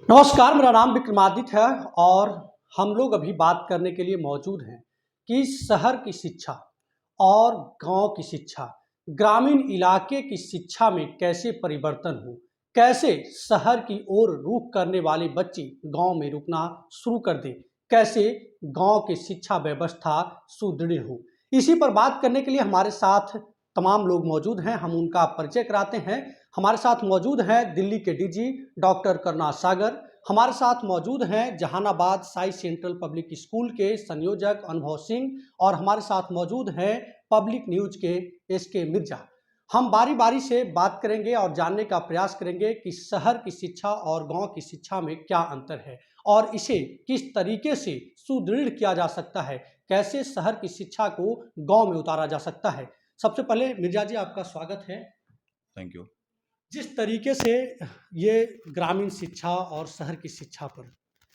नमस्कार, मेरा नाम विक्रमादित्य है और हम लोग अभी बात करने के लिए मौजूद हैं कि शहर की शिक्षा और गांव की शिक्षा, ग्रामीण इलाके की शिक्षा में कैसे परिवर्तन हो, कैसे शहर की ओर रुख करने वाले बच्चे गांव में रुकना शुरू कर दें, कैसे गांव की शिक्षा व्यवस्था सुदृढ़ हो। इसी पर बात करने के लिए हमारे साथ तमाम लोग मौजूद हैं, हम उनका परिचय कराते हैं। हमारे साथ मौजूद हैं दिल्ली के डीजी डॉक्टर करुणा सागर, हमारे साथ मौजूद हैं Jehanabad Sai central public school के संयोजक अनुभव सिंह और हमारे साथ मौजूद हैं पब्लिक न्यूज के एसके मिर्जा। हम बारी बारी से बात करेंगे और जानने का प्रयास करेंगे कि शहर की शिक्षा और गांव की शिक्षा में क्या अंतर है और इसे किस तरीके से सुदृढ़ किया जा सकता है, कैसे शहर की शिक्षा को गांव में उतारा जा सकता है। सबसे पहले मिर्जा जी, आपका स्वागत है। Thank you. जिस तरीके से ये ग्रामीण शिक्षा और शहर की शिक्षा पर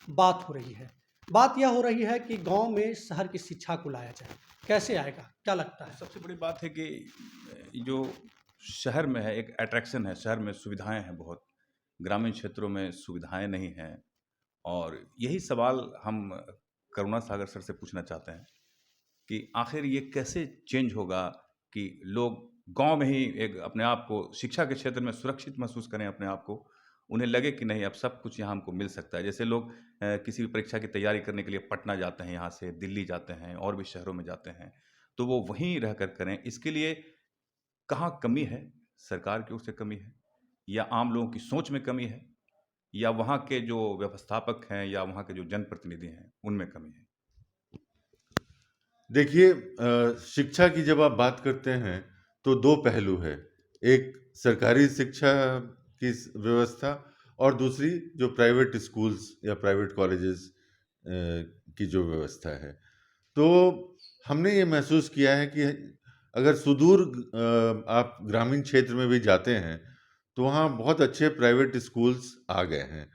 बात हो रही है, बात यह हो रही है कि गांव में शहर की शिक्षा को लाया जाए, कैसे आएगा, क्या लगता है? सबसे बड़ी बात है कि जो शहर में है एक अट्रैक्शन है, शहर में सुविधाएं हैं बहुत, ग्रामीण क्षेत्रों में सुविधाएं नहीं हैं। और यही सवाल हम करुणा सागर सर से पूछना चाहते हैं कि आखिर ये कैसे चेंज होगा कि लोग गांव में ही एक अपने आप को शिक्षा के क्षेत्र में सुरक्षित महसूस करें, अपने आप को उन्हें लगे कि नहीं अब सब कुछ यहाँ हमको मिल सकता है। जैसे लोग किसी भी परीक्षा की तैयारी करने के लिए पटना जाते हैं, यहाँ से दिल्ली जाते हैं और भी शहरों में जाते हैं, तो वो वहीं रहकर करें। इसके लिए कहाँ कमी है? सरकार की ओर से कमी है या आम लोगों की सोच में कमी है या वहाँ के जो व्यवस्थापक हैं या वहाँ के जो जनप्रतिनिधि हैं उनमें कमी है? देखिए, शिक्षा की जब आप बात करते हैं तो दो पहलू है। एक सरकारी शिक्षा की व्यवस्था और दूसरी जो प्राइवेट स्कूल्स या प्राइवेट कॉलेजेस की जो व्यवस्था है। तो हमने ये महसूस किया है कि अगर सुदूर आप ग्रामीण क्षेत्र में भी जाते हैं तो वहाँ बहुत अच्छे प्राइवेट स्कूल्स आ गए हैं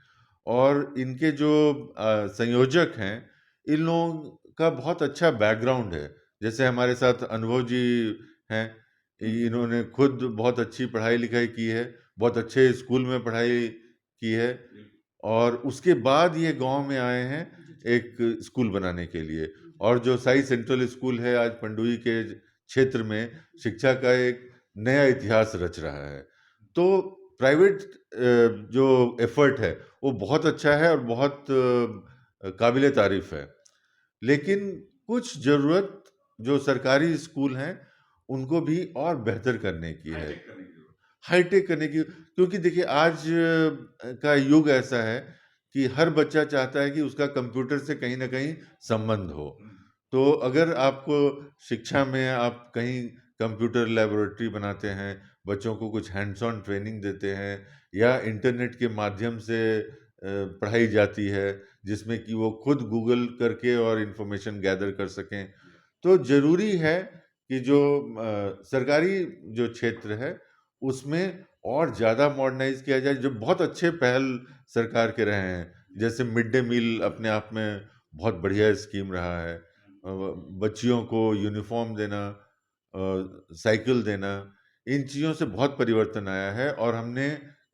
और इनके जो संयोजक हैं, इन लोगों का बहुत अच्छा बैकग्राउंड है। जैसे हमारे साथ अनुभव जी हैं, इन्होंने खुद बहुत अच्छी पढ़ाई लिखाई की है, बहुत अच्छे स्कूल में पढ़ाई की है और उसके बाद ये गांव में आए हैं एक स्कूल बनाने के लिए। और जो साई सेंट्रल स्कूल है आज पंडुई के क्षेत्र में शिक्षा का एक नया इतिहास रच रहा है। तो प्राइवेट जो एफर्ट है वो बहुत अच्छा है और बहुत काबिले तारीफ है। लेकिन कुछ ज़रूरत जो सरकारी स्कूल हैं उनको भी और बेहतर करने की है, हाईटेक करने की। क्योंकि देखिए आज का युग ऐसा है कि हर बच्चा चाहता है कि उसका कंप्यूटर से कहीं ना कहीं संबंध हो। तो अगर आपको शिक्षा में आप कहीं कंप्यूटर लेबोरेटरी बनाते हैं, बच्चों को कुछ हैंड्स ऑन ट्रेनिंग देते हैं या इंटरनेट के माध्यम से पढ़ाई जाती है जिसमें कि वो खुद गूगल करके और इन्फॉर्मेशन गैदर कर सकें, तो ज़रूरी है कि जो सरकारी जो क्षेत्र है उसमें और ज़्यादा मॉडर्नाइज किया जाए। जो बहुत अच्छे पहल सरकार के रहे हैं, जैसे मिड डे मील अपने आप में बहुत बढ़िया स्कीम रहा है, बच्चियों को यूनिफॉर्म देना, साइकिल देना, इन चीज़ों से बहुत परिवर्तन आया है। और हमने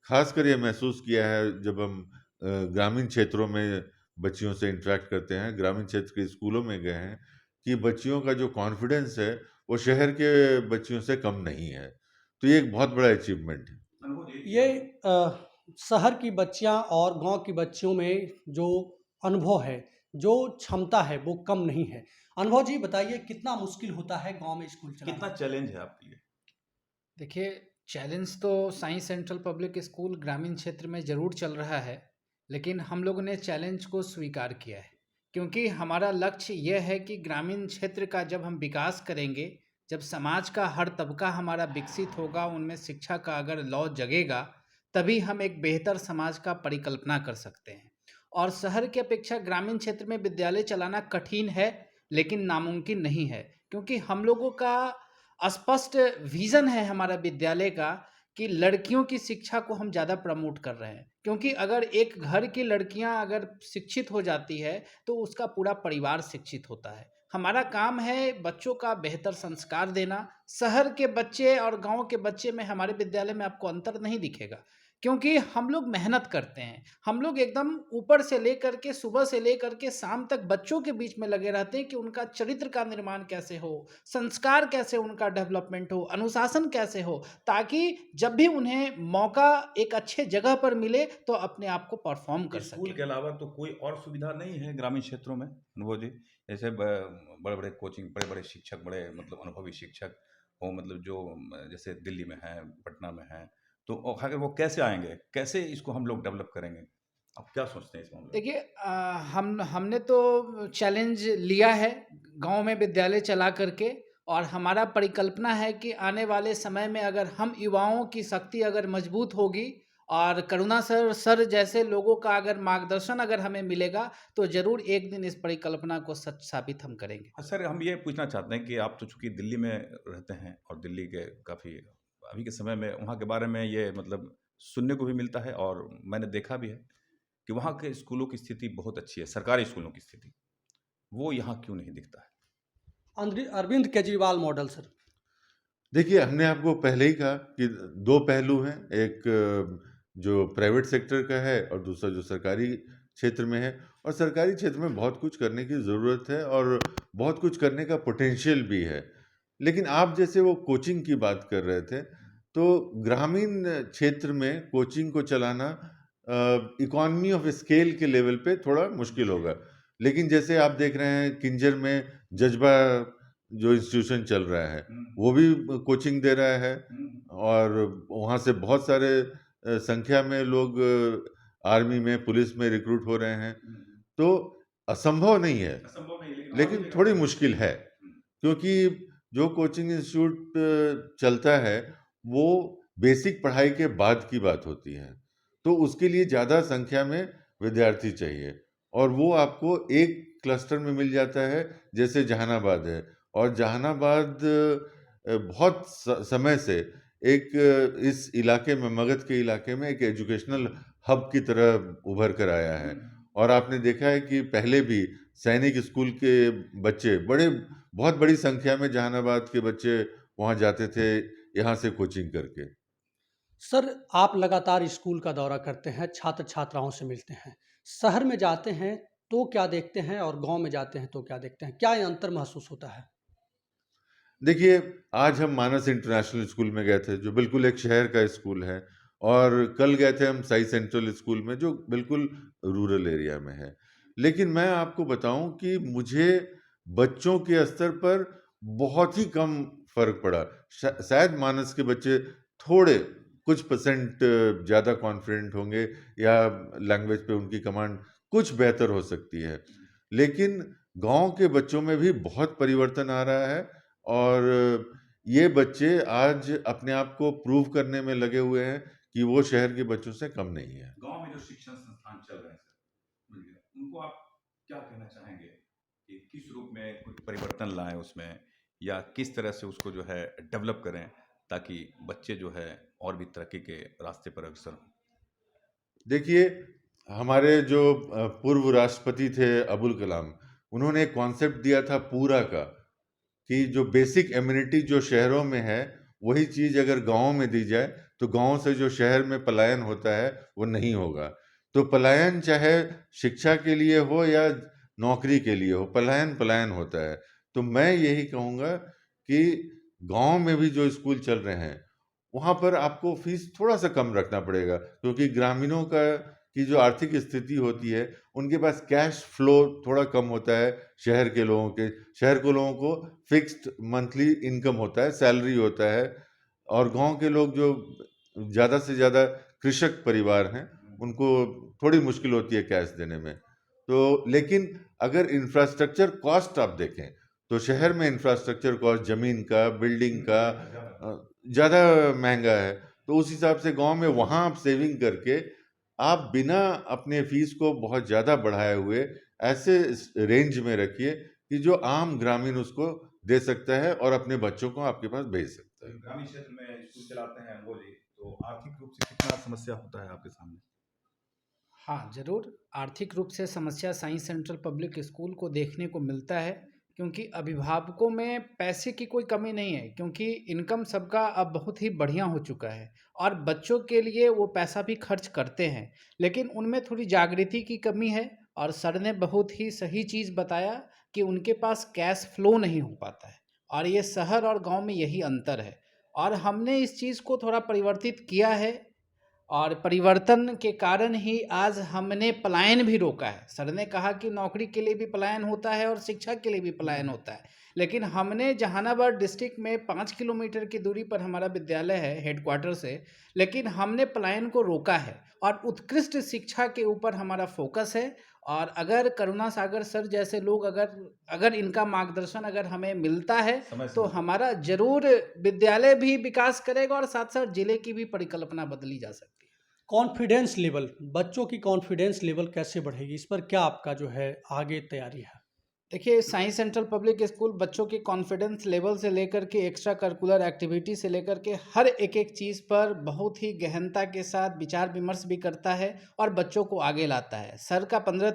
खासकर ये महसूस किया है जब हम ग्रामीण क्षेत्रों में बच्चियों से इंटरेक्ट करते हैं, ग्रामीण क्षेत्र के स्कूलों में गए हैं, कि बच्चियों का जो कॉन्फिडेंस है वो शहर के बच्चियों से कम नहीं है। तो ये एक बहुत बड़ा अचीवमेंट है। ये शहर की बच्चियां और गांव की बच्चियों में जो अनुभव है, जो क्षमता है, वो कम नहीं है। अनुभव जी बताइए, कितना मुश्किल होता है गांव में स्कूल चलाना? कितना चैलेंज है आपके लिए? देखिए, चैलेंज तो साई सेंट्रल पब्लिक स्कूल ग्रामीण क्षेत्र में ज़रूर चल रहा है, लेकिन हम लोगों ने चैलेंज को स्वीकार किया है क्योंकि हमारा लक्ष्य यह है कि ग्रामीण क्षेत्र का जब हम विकास करेंगे, जब समाज का हर तबका हमारा विकसित होगा, उनमें शिक्षा का अगर लौ जगेगा, तभी हम एक बेहतर समाज का परिकल्पना कर सकते हैं। और शहर की अपेक्षा ग्रामीण क्षेत्र में विद्यालय चलाना कठिन है, लेकिन नामुमकिन नहीं है, क्योंकि हम लोगों का स्पष्ट विज़न है हमारा विद्यालय का कि लड़कियों की शिक्षा को हम ज़्यादा प्रमोट कर रहे हैं, क्योंकि अगर एक घर की लड़कियां अगर शिक्षित हो जाती है तो उसका पूरा परिवार शिक्षित होता है। हमारा काम है बच्चों का बेहतर संस्कार देना। शहर के बच्चे और गांव के बच्चे में हमारे विद्यालय में आपको अंतर नहीं दिखेगा, क्योंकि हम लोग मेहनत करते हैं। हम लोग एकदम ऊपर से लेकर के सुबह से लेकर के शाम तक बच्चों के बीच में लगे रहते हैं कि उनका चरित्र का निर्माण कैसे हो, संस्कार कैसे उनका डेवलपमेंट हो, अनुशासन कैसे हो, ताकि जब भी उन्हें मौका एक अच्छे जगह पर मिले तो अपने आप को परफ़ॉर्म कर स्कूल सकें। के अलावा तो कोई और सुविधा नहीं है ग्रामीण क्षेत्रों में अनुभव जी। जैसे बड़े-बड़े कोचिंग, बड़े-बड़े शिक्षक, बड़े मतलब अनुभवी शिक्षक हों, मतलब जो जैसे दिल्ली में हैं, पटना में हैं, तो अगर वो कैसे आएँगे? कैसे इसको हम लोग डेवलप करेंगे? आप क्या सोचते हैं इस मामले में? देखिए हमने तो चैलेंज लिया है गाँव में विद्यालय चला करके, और हमारा परिकल्पना है कि आने वाले समय में अगर हम युवाओं की शक्ति अगर मजबूत होगी और करुणा सर जैसे लोगों का अगर मार्गदर्शन अगर हमें मिलेगा, तो ज़रूर एक दिन इस परिकल्पना को सच साबित हम करेंगे। हाँ, सर हम ये पूछना चाहते हैं कि आप तो चूँकि दिल्ली में रहते हैं और दिल्ली के काफ़ी अभी के समय में वहाँ के बारे में ये मतलब सुनने को भी मिलता है और मैंने देखा भी है कि वहाँ के स्कूलों की स्थिति बहुत अच्छी है, सरकारी स्कूलों की स्थिति। वो यहाँ क्यों नहीं दिखता है? Arvind Kejriwal model sir. देखिए, हमने आपको पहले ही कहा कि 2 पहलू हैं, एक जो प्राइवेट सेक्टर का है और दूसरा जो सरकारी क्षेत्र में है। और सरकारी क्षेत्र में बहुत कुछ करने की ज़रूरत है और बहुत कुछ करने का पोटेंशियल भी है। लेकिन आप जैसे वो कोचिंग की बात कर रहे थे, तो ग्रामीण क्षेत्र में कोचिंग को चलाना इकोनॉमी ऑफ स्केल के लेवल पे थोड़ा मुश्किल होगा। लेकिन जैसे आप देख रहे हैं किंजर में जज़्बा जो इंस्टीट्यूशन चल रहा है, वो भी कोचिंग दे रहा है और वहाँ से बहुत सारे संख्या में लोग आर्मी में, पुलिस में रिक्रूट हो रहे हैं। तो असंभव नहीं है, असंभव नहीं, लेकिन थोड़ी मुश्किल है, क्योंकि जो कोचिंग इंस्टीट्यूट चलता है, वो बेसिक पढ़ाई के बाद की बात होती है। तो उसके लिए ज़्यादा संख्या में विद्यार्थी चाहिए और वो आपको एक क्लस्टर में मिल जाता है, जैसे जहानाबाद है। और जहानाबाद बहुत समय से एक इस इलाके में, मगध के इलाके में एक एजुकेशनल हब की तरह उभर कर आया है। और आपने देखा है कि पहले भी सैनिक स्कूल के बच्चे बहुत बड़ी संख्या में जहानाबाद के बच्चे वहाँ जाते थे, यहाँ से कोचिंग करके। सर, आप लगातार स्कूल का दौरा करते हैं, छात्र-छात्राओं से मिलते हैं। शहर में जाते हैं तो क्या देखते हैं और गाँव में जाते हैं तो क्या देखते हैं? क्या ये अंतर महसूस होता है? देखिए, आज हम मानस इंटरनेशनल स्कूल में गए थे, जो बिल्कुल एक शहर का स्कूल है, और कल गए थे हम साई सेंट्रल स्कूल में, जो बिल्कुल रूरल एरिया में है। लेकिन मैं आपको बताऊँ कि मुझे बच्चों के स्तर पर बहुत ही कम फ़र्क पड़ा। शायद मानस के बच्चे थोड़े कुछ परसेंट ज़्यादा कॉन्फिडेंट होंगे, या लैंग्वेज पे उनकी कमांड कुछ बेहतर हो सकती है। लेकिन गाँव के बच्चों में भी बहुत परिवर्तन आ रहा है और ये बच्चे आज अपने आप को प्रूव करने में लगे हुए हैं कि वो शहर के बच्चों से कम नहीं है। गाँव में जो शिक्षण संस्थान चल रहे हैं सर, बुझलिए, उनको आप क्या कहना चाहेंगे कि किस रूप में कुछ परिवर्तन लाएँ उसमें या किस तरह से उसको जो है डेवलप करें ताकि बच्चे जो है और भी तरक्की के रास्ते पर अग्रसर हों? देखिए, हमारे जो पूर्व राष्ट्रपति थे अबुल कलाम, उन्होंने एक कॉन्सेप्ट दिया था पूरा का, कि जो बेसिक एमिनिटी जो शहरों में है, वही चीज़ अगर गाँव में दी जाए, तो गाँव से जो शहर में पलायन होता है, वो नहीं होगा। तो पलायन चाहे शिक्षा के लिए हो या नौकरी के लिए हो, पलायन पलायन होता है। तो मैं यही कहूँगा कि गाँव में भी जो स्कूल चल रहे हैं, वहाँ पर आपको फीस थोड़ा-सा कम रखना पड़ेगा, क्योंकि ग्रामीणों की जो आर्थिक स्थिति होती है, उनके पास कैश फ्लो थोड़ा कम होता है शहर के लोगों के। शहर के लोगों को फिक्स्ड मंथली इनकम होता है, सैलरी होता है, और गाँव के लोग जो ज़्यादा से ज़्यादा कृषक परिवार हैं, उनको थोड़ी मुश्किल होती है कैश देने में। तो लेकिन अगर इंफ्रास्ट्रक्चर कॉस्ट आप देखें, तो शहर में इंफ्रास्ट्रक्चर कॉस्ट ज़मीन का, बिल्डिंग का ज़्यादा महँगा है। तो उस हिसाब से गाँव में वहाँ आप सेविंग करके, आप बिना अपने फीस को बहुत ज़्यादा बढ़ाए हुए ऐसे रेंज में रखिए कि जो आम ग्रामीण उसको दे सकता है और अपने बच्चों को आपके पास भेज सकता है। ग्रामीण क्षेत्र में स्कूल चलाते हैं अनुभव जी, तो आर्थिक रूप से कितना समस्या होता है आपके सामने? हाँ, ज़रूर। आर्थिक रूप से समस्या साइंस सेंट्रल पब्लिक स्कूल को देखने को मिलता है, क्योंकि अभिभावकों में पैसे की कोई कमी नहीं है, क्योंकि इनकम सबका अब बहुत ही बढ़िया हो चुका है और बच्चों के लिए वो पैसा भी खर्च करते हैं, लेकिन उनमें थोड़ी जागृति की कमी है। और सर ने बहुत ही सही चीज़ बताया कि उनके पास कैश फ्लो नहीं हो पाता है, और ये शहर और गांव में यही अंतर है। और हमने इस चीज़ को थोड़ा परिवर्तित किया है, और परिवर्तन के कारण ही आज हमने पलायन भी रोका है। सर ने कहा कि नौकरी के लिए भी पलायन होता है और शिक्षा के लिए भी पलायन होता है, लेकिन हमने जहानाबाद डिस्ट्रिक्ट में 5 किलोमीटर की दूरी पर हमारा विद्यालय है हेडक्वार्टर से, लेकिन हमने पलायन को रोका है और उत्कृष्ट शिक्षा के ऊपर हमारा फोकस है। और अगर करुणा सागर सर जैसे लोग अगर अगर इनका मार्गदर्शन अगर हमें मिलता है समय तो समय पर हमारा जरूर विद्यालय भी विकास करेगा और साथ साथ जिले की भी परिकल्पना बदली जा सकती है। कॉन्फिडेंस लेवल, बच्चों की कॉन्फिडेंस लेवल कैसे बढ़ेगी, इस पर क्या आपका जो है आगे तैयारी है? देखिए, साई सेंट्रल पब्लिक स्कूल बच्चों के कॉन्फिडेंस लेवल से लेकर के एक्स्ट्रा करिकुलर एक्टिविटी से लेकर के हर एक चीज़ पर बहुत ही गहनता के साथ विचार विमर्श भी करता है और बच्चों को आगे लाता है। सर का 15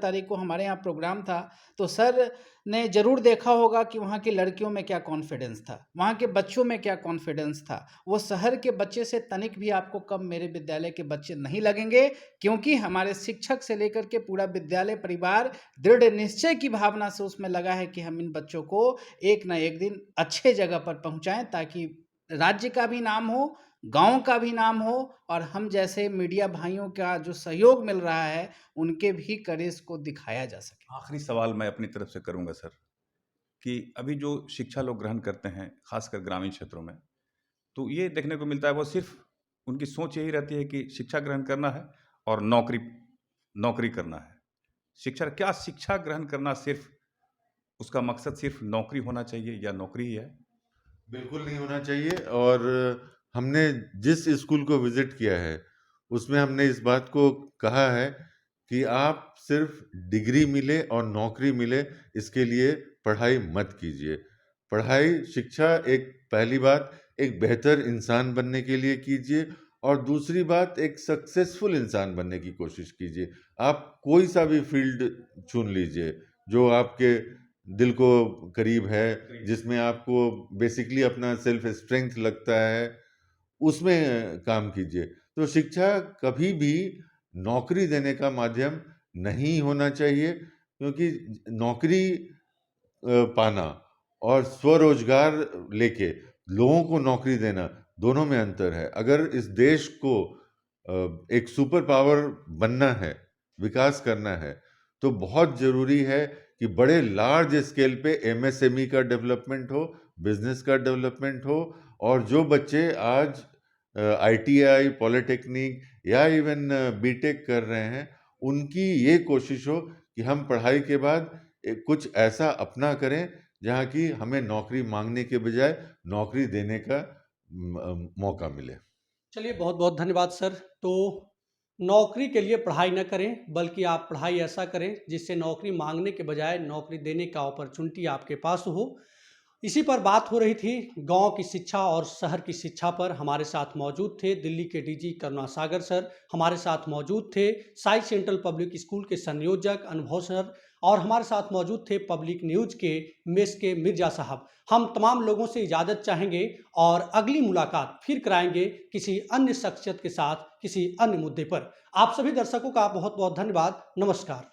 तारीख को हमारे यहाँ प्रोग्राम था, तो सर ने ज़रूर देखा होगा कि वहाँ की लड़कियों में क्या कॉन्फिडेंस था, वहाँ के बच्चों में क्या कॉन्फिडेंस था। वो शहर के बच्चे से तनिक भी आपको कम मेरे विद्यालय के बच्चे नहीं लगेंगे, क्योंकि हमारे शिक्षक से लेकर के पूरा विद्यालय परिवार दृढ़ निश्चय की भावना से उसमें लगा है कि हम इन बच्चों को एक ना एक दिन अच्छे जगह पर पहुंचाएं, ताकि राज्य का भी नाम हो, गांव का भी नाम हो, और हम जैसे मीडिया भाइयों का जो सहयोग मिल रहा है उनके भी करेज को दिखाया जा सके। आखिरी सवाल मैं अपनी तरफ से करूंगा सर, कि अभी जो शिक्षा लोग ग्रहण करते हैं खासकर ग्रामीण क्षेत्रों में, तो ये देखने को मिलता है वो सिर्फ उनकी सोच यही रहती है कि शिक्षा ग्रहण करना है और नौकरी नौकरी करना है। शिक्षा ग्रहण करना सिर्फ उसका मकसद सिर्फ नौकरी होना चाहिए या नौकरी ही है? बिल्कुल नहीं होना चाहिए। और हमने जिस स्कूल को विजिट किया है उसमें हमने इस बात को कहा है कि आप सिर्फ डिग्री मिले और नौकरी मिले इसके लिए पढ़ाई मत कीजिए। पढ़ाई शिक्षा एक पहली बात एक बेहतर इंसान बनने के लिए कीजिए, और दूसरी बात एक सक्सेसफुल इंसान बनने की कोशिश कीजिए। आप कोई सा भी फील्ड चुन लीजिए जो आपके दिल को करीब है, जिसमें आपको बेसिकली अपना सेल्फ स्ट्रेंथ लगता है, उसमें काम कीजिए। तो शिक्षा कभी भी नौकरी देने का माध्यम नहीं होना चाहिए, क्योंकि नौकरी पाना और स्वरोजगार लेके लोगों को नौकरी देना, दोनों में अंतर है। अगर इस देश को एक सुपर पावर बनना है, विकास करना है, तो बहुत ज़रूरी है कि बड़े लार्ज स्केल पे एमएसएमई का डेवलपमेंट हो, बिजनेस का डेवलपमेंट हो, और जो बच्चे आज आईटीआई, पॉलिटेक्निक या इवन बीटेक कर रहे हैं, उनकी ये कोशिश हो कि हम पढ़ाई के बाद कुछ ऐसा अपना करें जहाँ की हमें नौकरी मांगने के बजाय नौकरी देने का मौका मिले। चलिए, बहुत बहुत धन्यवाद सर। तो नौकरी के लिए पढ़ाई न करें, बल्कि आप पढ़ाई ऐसा करें जिससे नौकरी मांगने के बजाय नौकरी देने का अपॉर्चुनिटी आपके पास हो। इसी पर बात हो रही थी, गांव की शिक्षा और शहर की शिक्षा पर। हमारे साथ मौजूद थे दिल्ली के डीजी करुणा सागर सर, हमारे साथ मौजूद थे साई सेंट्रल पब्लिक स्कूल के संयोजक अनुभव सर, और हमारे साथ मौजूद थे पब्लिक न्यूज के मेस के मिर्जा साहब। हम तमाम लोगों से इजाज़त चाहेंगे और अगली मुलाकात फिर कराएंगे किसी अन्य शख्सियत के साथ किसी अन्य मुद्दे पर। आप सभी दर्शकों का बहुत बहुत धन्यवाद। नमस्कार।